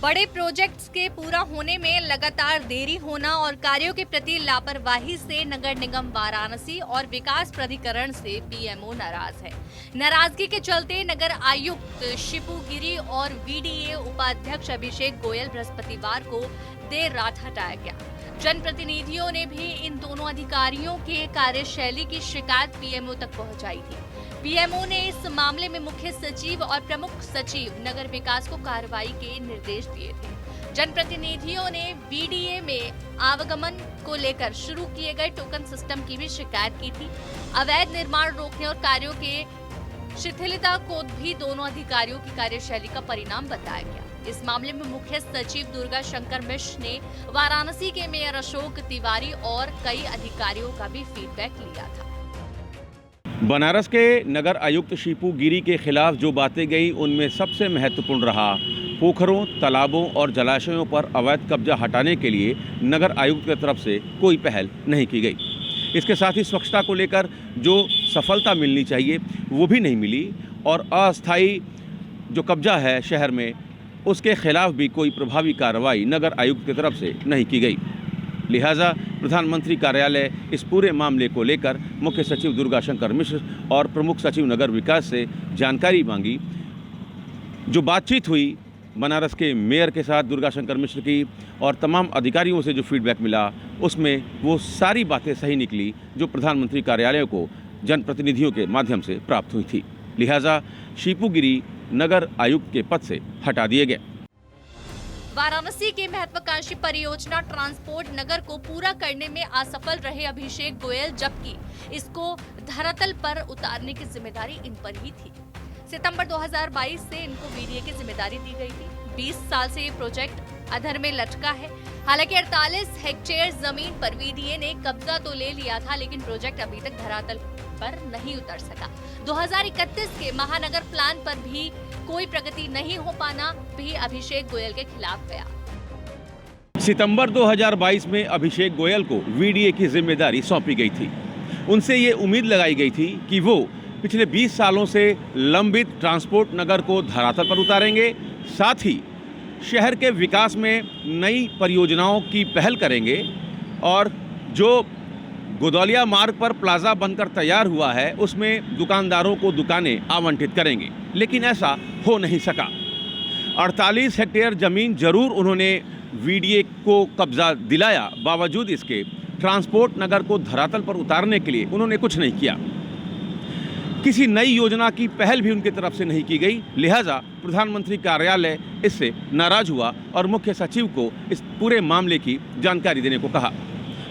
बड़े प्रोजेक्ट्स के पूरा होने में लगातार देरी होना और कार्यों के प्रति लापरवाही से नगर निगम वाराणसी और विकास प्राधिकरण से पीएमओ नाराज है। नाराजगी के चलते नगर आयुक्त शिपू गिरी और वीडीए उपाध्यक्ष अभिषेक गोयल बृहस्पतिवार को देर रात हटाया गया। जनप्रतिनिधियों ने भी इन दोनों अधिकारियों के कार्यशैली की शिकायत पीएमओ तक पहुंचाई थी। पीएमओ ने इस मामले में मुख्य सचिव और प्रमुख सचिव नगर विकास को कार्रवाई के निर्देश दिए थे। जनप्रतिनिधियों ने वीडीए में आवागमन को लेकर शुरू किए गए टोकन सिस्टम की भी शिकायत की थी। अवैध निर्माण रोकने और कार्यों के शिथिलता को भी दोनों अधिकारियों की कार्यशैली का परिणाम बताया गया। इस मामले में मुख्य सचिव दुर्गा शंकर मिश्र ने वाराणसी के मेयर अशोक तिवारी और कई अधिकारियों का भी फीडबैक लिया था। बनारस के नगर आयुक्त शिपू गिरी के खिलाफ जो बातें गई उनमें सबसे महत्वपूर्ण रहा पोखरों, तालाबों और जलाशयों पर अवैध कब्जा हटाने के लिए नगर आयुक्त की तरफ से कोई पहल नहीं की गई। इसके साथ ही स्वच्छता को लेकर जो सफलता मिलनी चाहिए वो भी नहीं मिली और अस्थायी जो कब्जा है शहर में उसके खिलाफ भी कोई प्रभावी कार्रवाई नगर आयुक्त की तरफ से नहीं की गई। लिहाजा प्रधानमंत्री कार्यालय इस पूरे मामले को लेकर मुख्य सचिव दुर्गा शंकर मिश्र और प्रमुख सचिव नगर विकास से जानकारी मांगी। जो बातचीत हुई बनारस के मेयर के साथ दुर्गा शंकर मिश्र की और तमाम अधिकारियों से जो फीडबैक मिला उसमें वो सारी बातें सही निकली जो प्रधानमंत्री कार्यालय को जनप्रतिनिधियों के माध्यम से प्राप्त हुई थी। लिहाजा शिपू गिरी नगर आयुक्त के पद से हटा दिए गए। वाराणसी के महत्वाकांक्षी परियोजना ट्रांसपोर्ट नगर को पूरा करने में असफल रहे अभिषेक गोयल, जबकि इसको धरातल पर उतारने की जिम्मेदारी इन पर ही थी। सितंबर 2022 से इनको वीडीए की जिम्मेदारी दी गई थी। 20 साल से ये प्रोजेक्ट अधर में लटका है। हालांकि 48 हेक्टेयर जमीन पर वीडीए ने कब्जा तो ले लिया था, लेकिन प्रोजेक्ट अभी तक धरातल पर नहीं उतर सका। 2031 के महानगर प्लान पर भी कोई प्रगति नहीं हो पाना भी अभिषेक गोयल के खिलाफ गया। सितंबर 2022 में अभिषेक गोयल को वीडीए की जिम्मेदारी सौंपी गई थी। उनसे ये उम्मीद लगाई गई थी कि वो पिछले 20 सालों से लंबित ट्रांसपोर्ट नगर को धरातल पर उतारेंगे, साथ ही शहर के विकास में नई परियोजनाओं की पहल करेंगे और जो गोदौलिया मार्ग पर प्लाजा बनकर तैयार हुआ है उसमें दुकानदारों को दुकानें आवंटित करेंगे, लेकिन ऐसा हो नहीं सका। 48 हेक्टेयर जमीन जरूर उन्होंने वीडीए को कब्जा दिलाया, बावजूद इसके ट्रांसपोर्ट नगर को धरातल पर उतारने के लिए उन्होंने कुछ नहीं किया। किसी नई योजना की पहल भी उनकी तरफ से नहीं की गई। लिहाजा प्रधानमंत्री कार्यालय इससे नाराज हुआ और मुख्य सचिव को इस पूरे मामले की जानकारी देने को कहा।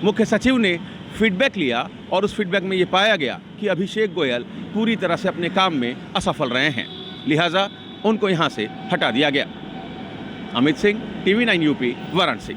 मुख्य सचिव ने फीडबैक लिया और उस फीडबैक में ये पाया गया कि अभिषेक गोयल पूरी तरह से अपने काम में असफल रहे हैं। लिहाजा उनको यहाँ से हटा दिया गया। Amit Singh, TV9 UP, Varanasi.